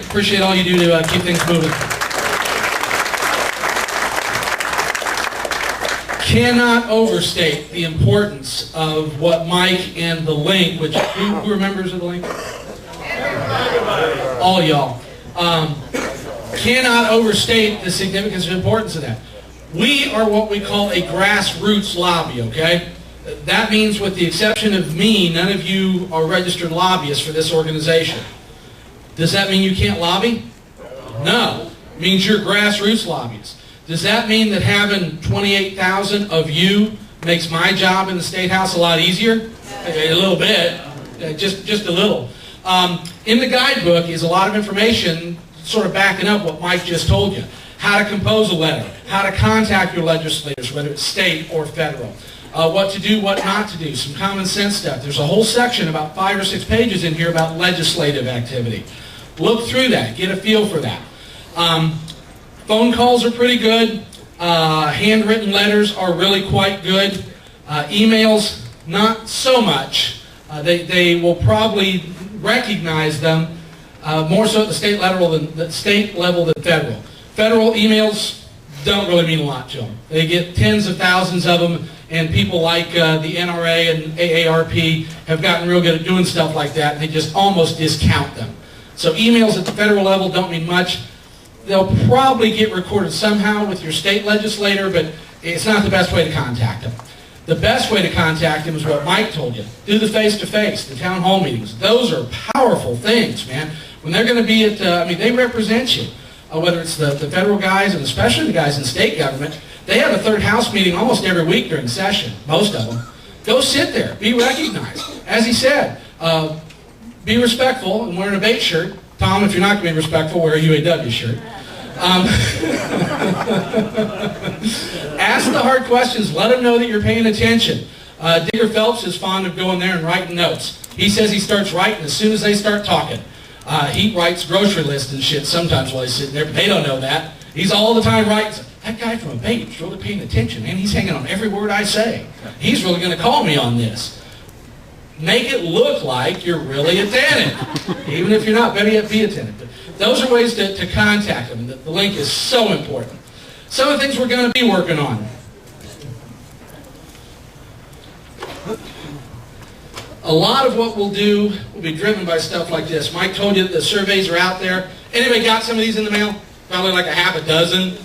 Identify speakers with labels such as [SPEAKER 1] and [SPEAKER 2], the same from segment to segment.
[SPEAKER 1] Appreciate all you do to keep things moving. Cannot overstate the importance of what Mike and the link, which who remembers of the link? All y'all. Cannot overstate the significance and importance of that. We are what we call a grassroots lobby, okay? That means, with the exception of me, none of you are registered lobbyists for this organization. Does that mean you can't lobby? No. It means you're grassroots lobbyists. Does that mean that having 28,000 of you makes my job in the State House a lot easier? A little bit. Just a little. In the guidebook is a lot of information sort of backing up what Mike just told you. How to compose a letter, how to contact your legislators, whether it's state or federal, what to do, what not to do, some common sense stuff. There's a whole section, about 5 or 6 pages in here, about legislative activity. Look through that, get a feel for that. Phone calls are pretty good. Handwritten letters are really quite good. Emails, not so much. They will probably recognize them more so at the state level than federal. Federal emails don't really mean a lot to them. They get tens of thousands of them, and people like the NRA and AARP have gotten real good at doing stuff like that, and they just almost discount them. So emails at the federal level don't mean much. They'll probably get recorded somehow with your state legislator, but it's not the best way to contact them. The best way to contact them is what Mike told you. Do the face-to-face, the town hall meetings. Those are powerful things, man. When they're going to be at, they represent you. Whether it's the federal guys, and especially the guys in state government, they have a third house meeting almost every week during session, most of them. Go sit there, be recognized. As he said, be respectful and wear an ABATE shirt. Tom, if you're not going to be respectful, wear a UAW shirt. Ask the hard questions. Let them know that you're paying attention. Digger Phelps is fond of going there and writing notes. He says he starts writing as soon as they start talking. He writes grocery lists and shit sometimes while he's sitting there, but they don't know that. He's all the time writing. That guy from ABATE is really paying attention, man. He's hanging on every word I say. He's really going to call me on this. Make it look like you're really attentive. Even if you're not, better yet, be attentive. But those are ways to contact them. The link is so important. Some of the things we're going to be working on. A lot of what we'll do will be driven by stuff like this. Mike told you that the surveys are out there. Anybody got some of these in the mail? Probably like a half a dozen.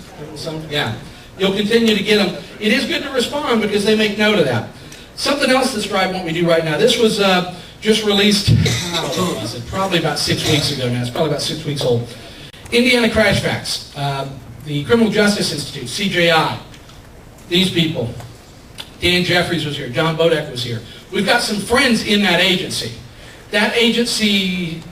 [SPEAKER 1] Yeah. You'll continue to get them. It is good to respond because they make note of that. Something else to describe what we do right now. This was just released, probably about 6 weeks ago now. It's probably about 6 weeks old. Indiana Crash Facts. The Criminal Justice Institute, CJI. These people. Dan Jeffries was here. John Bodek was here. We've got some friends in that agency. That agency,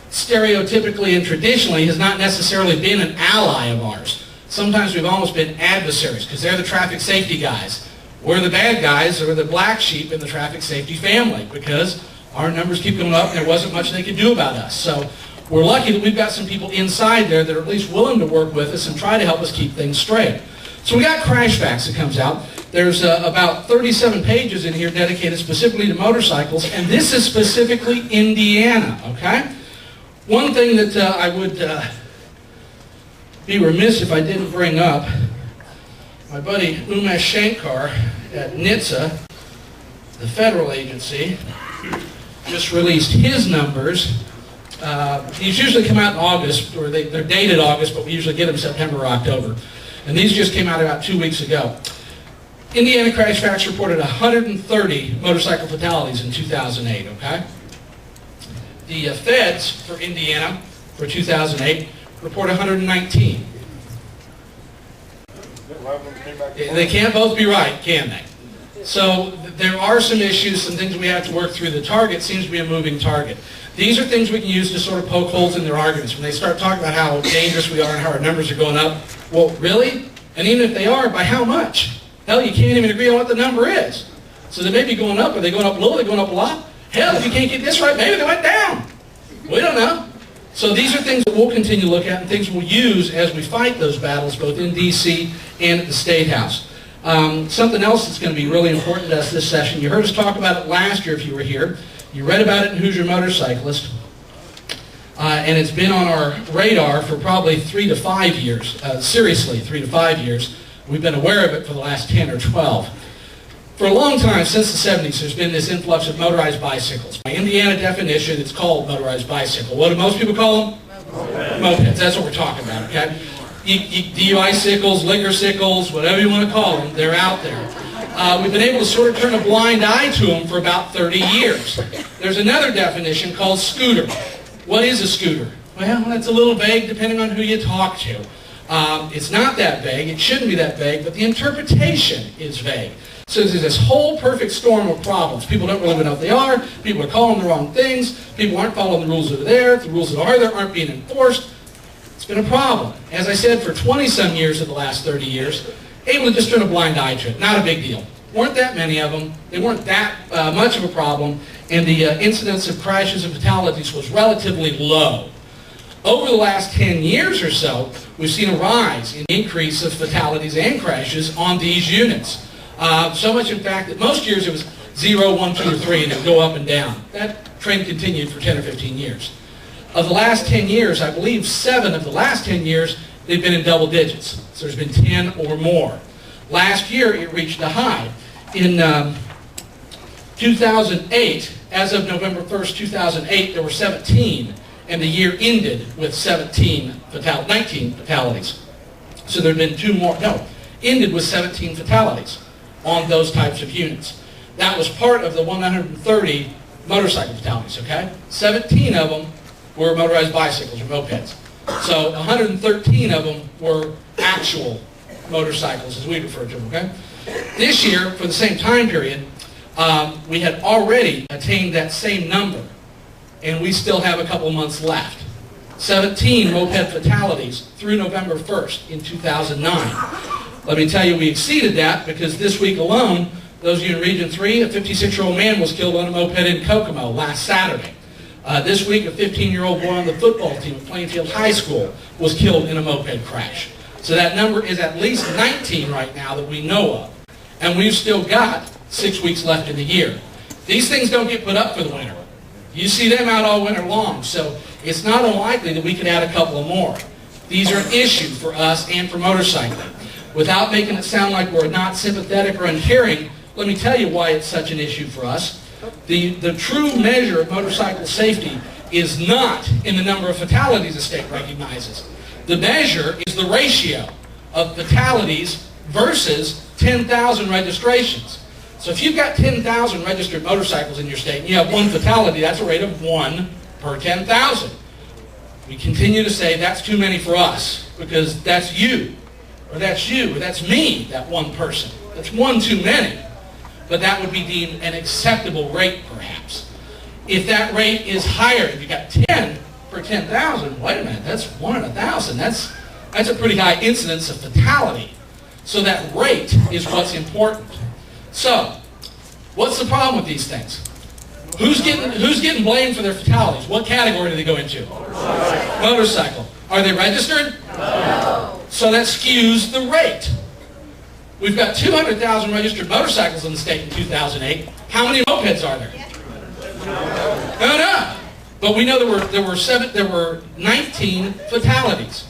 [SPEAKER 1] stereotypically and traditionally, has not necessarily been an ally of ours. Sometimes we've almost been adversaries because they're the traffic safety guys. We're the bad guys, or the black sheep in the traffic safety family, because our numbers keep going up and there wasn't much they could do about us. So we're lucky that we've got some people inside there that are at least willing to work with us and try to help us keep things straight. So we got Crash Facts that comes out. There's about 37 pages in here dedicated specifically to motorcycles, and this is specifically Indiana, okay? One thing that I would be remiss if I didn't bring up, my buddy Umesh Shankar at NHTSA, the federal agency, just released his numbers. These usually come out in August, or they're dated August, but we usually get them September or October. And these just came out about 2 weeks ago. Indiana Crash Facts reported 130 motorcycle fatalities in 2008, okay? The feds for Indiana for 2008 report 119. They can't both be right, can they? So there are some issues, some things we have to work through. The target seems to be a moving target. These are things we can use to sort of poke holes in their arguments. When they start talking about how dangerous we are and how our numbers are going up, well, really? And even if they are, by how much? Hell, you can't even agree on what the number is. So they may be going up. Are they going up a little? Are they going up a lot? Hell, if you can't get this right, maybe they went down. We don't know. So these are things that we'll continue to look at and things we'll use as we fight those battles, both in D.C. and at the State House. Something else that's going to be really important to us this session, you heard us talk about it last year if you were here. You read about it in Who's Your Motorcyclist. and it's been on our radar for probably 3 to 5 years. Seriously, 3 to 5 years. We've been aware of it for the last 10 or 12. For a long time, since the 70s, there's been this influx of motorized bicycles. By Indiana definition, it's called motorized bicycle. What do most people call them? Mopeds. That's what we're talking about, okay? DUI cycles, liquor cycles, whatever you want to call them, they're out there. We've been able to sort of turn a blind eye to them for about 30 years. There's another definition called scooter. What is a scooter? Well, that's a little vague depending on who you talk to. It's not that vague. It shouldn't be that vague, but the interpretation is vague. So there's this whole perfect storm of problems. People don't really know what they are. People are calling the wrong things. People aren't following the rules that are there. The rules that are there aren't being enforced. It's been a problem. As I said, for 20-some years of the last 30 years, able to just turn a blind eye to it. Not a big deal. Weren't that many of them. They weren't that much of a problem. And the incidence of crashes and fatalities was relatively low. Over the last 10 years or so, we've seen a rise in the increase of fatalities and crashes on these units. So much, in fact, that most years it was 0, 1, 2, or 3, and it would go up and down. That trend continued for 10 or 15 years. Of the last 10 years, I believe 7 of the last 10 years, they've been in double digits. So there's been 10 or more. Last year, it reached a high. In 2008, as of November 1st, 2008, there were 17, and the year ended with 19 fatalities. So there have been 2 more, ended with 17 fatalities on those types of units. That was part of the 130 motorcycle fatalities, okay? 17 of them were motorized bicycles or mopeds. So 113 of them were actual motorcycles, as we refer to them, okay? This year, for the same time period, we had already attained that same number, and we still have a couple months left. 17 moped fatalities through November 1st in 2009. Let me tell you, we exceeded that because this week alone, those of you in Region 3, a 56-year-old man was killed on a moped in Kokomo last Saturday. This week, a 15-year-old boy on the football team at Plainfield High School was killed in a moped crash. So that number is at least 19 right now that we know of. And we've still got 6 weeks left in the year. These things don't get put up for the winter. You see them out all winter long, so it's not unlikely that we could add a couple of more. These are an issue for us and for motorcycling. Without making it sound like we're not sympathetic or uncaring, let me tell you why it's such an issue for us. The true measure of motorcycle safety is not in the number of fatalities the state recognizes. The measure is the ratio of fatalities versus 10,000 registrations. So if you've got 10,000 registered motorcycles in your state and you have 1 fatality, that's a rate of 1 per 10,000. We continue to say that's too many for us because that's you, or that's you, or that's me, that one person. That's 1 too many. But that would be deemed an acceptable rate, perhaps. If that rate is higher, if you got 10 per 10,000, wait a minute, that's 1 in 1,000. That's a pretty high incidence of fatality. So that rate is what's important. So, what's the problem with these things? Who's getting blamed for their fatalities? What category do they go into? Motorcycle. Are they registered? No. So that skews the rate. We've got 200,000 registered motorcycles in the state in 2008. How many mopeds are there? No. But we know there were 19 fatalities.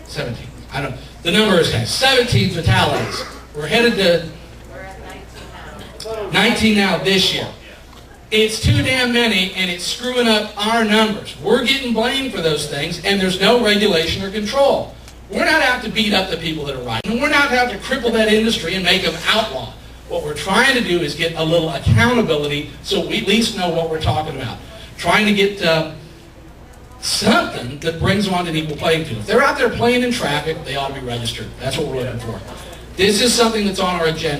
[SPEAKER 1] 17. I don't know. The number is 17 fatalities. We're headed to 19 now this year. It's too damn many, and it's screwing up our numbers. We're getting blamed for those things, and there's no regulation or control. We're not out to beat up the people that are riding, and we're not out to cripple that industry and make them outlaw. What we're trying to do is get a little accountability so we at least know what we're talking about. Trying to get something that brings them on an equal playing field. If they're out there playing in traffic, they ought to be registered. That's what we're looking for. This is something that's on our agenda.